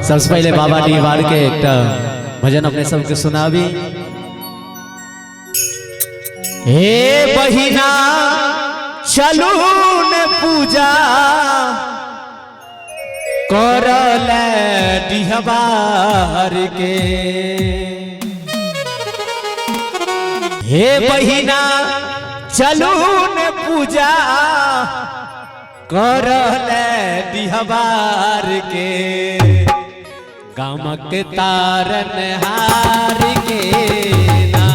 सबसे पहले बाबा डीवार के एक भजन अपने सबके सुनावी। हे बहिना चलू ने पूजा करल डिहबार के। हे बहिना चलू ने पूजा करल डिहबार के। गामक तारन हार के ना।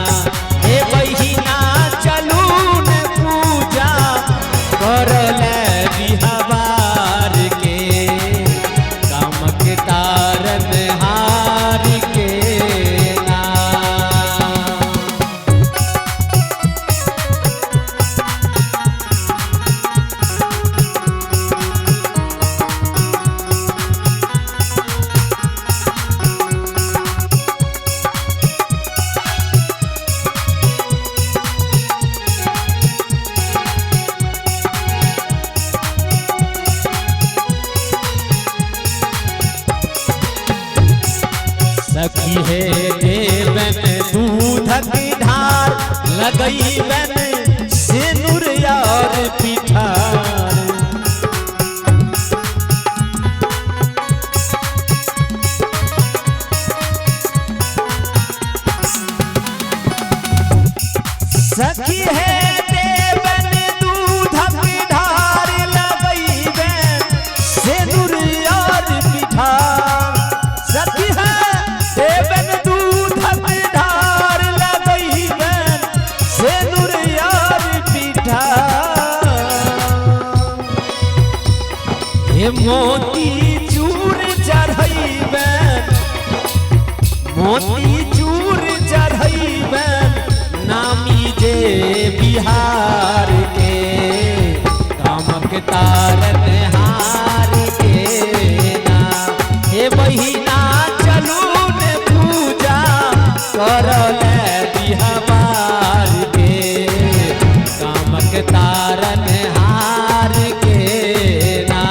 हे बहिना चलू ने पूजा करल डिहबार के। गामक तारन हार के ना। सखी है देवन दूध की धार लगईबन सिनुर यार पिठार। सखी है देवन दूध की धार लगईबन सिनुर यार पिठार। सखी है देवन दूध धार लगईबन सिनुर यार पिठार। हे मोती चूर चढ़ईबन मोती चूर चढ़ईबन नामी जे बिहार के। कामक तारन हार के ना। हे बहिना चलू ने पूजा करल डिहबार के। कामक तारन हार के ना।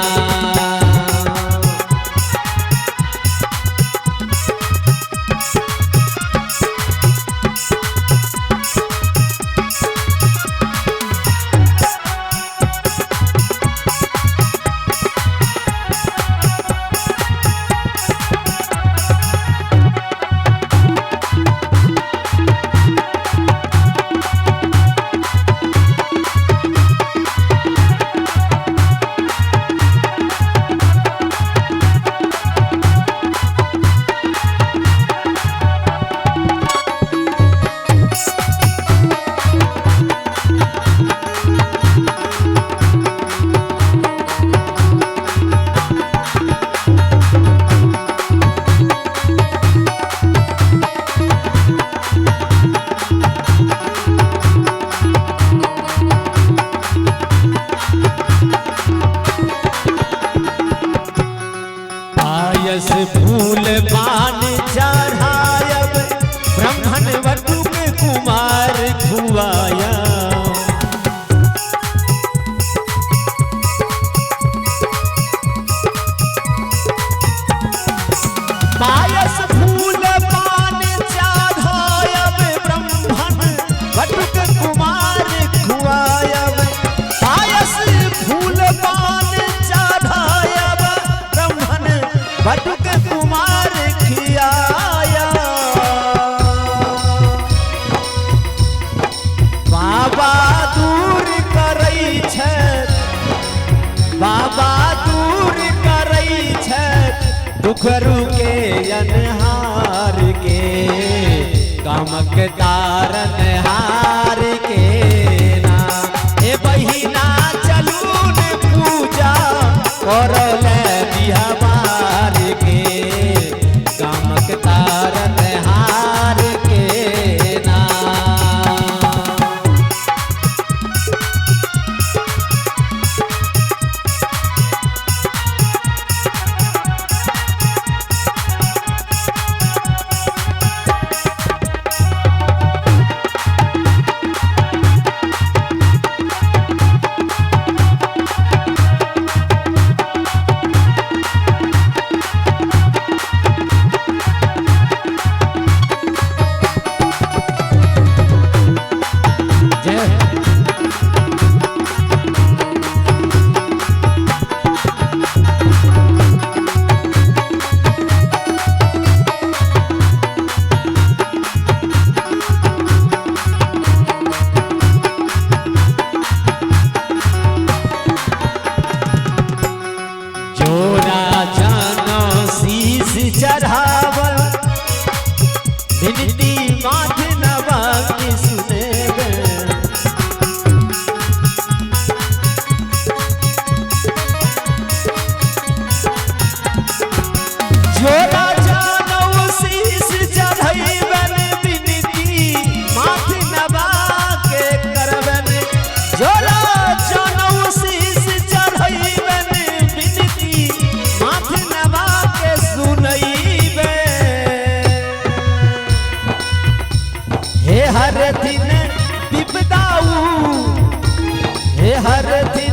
पायस फूल पान चढ़ायब ब्राह्मण वटुक कुमार खुआया। पायस फूल पान चढ़ायब ब्राह्मण वटुक कुमार खुआयब। पायस फूल पान चढ़ायब ब्राह्मण वटुक कुमार खियाया। बाबा दूर करै छथि बाबा दूर करै छथि दुखरू के अनहार के। कामक तारन हार के ना। हे बहिना चलू ने पूजा करल डिहबार के। कामक तारन हार के ना। विनती माथ नवा की सुनेबे जोड़ा जानऊ शीश चढ़ैबन विनती माथ नवा के करबन जोड़ा जानऊ शीश चढ़ैबन विनती माथ नवा के सुनैबे हे हर दिन विपदाऊ हे हर दिन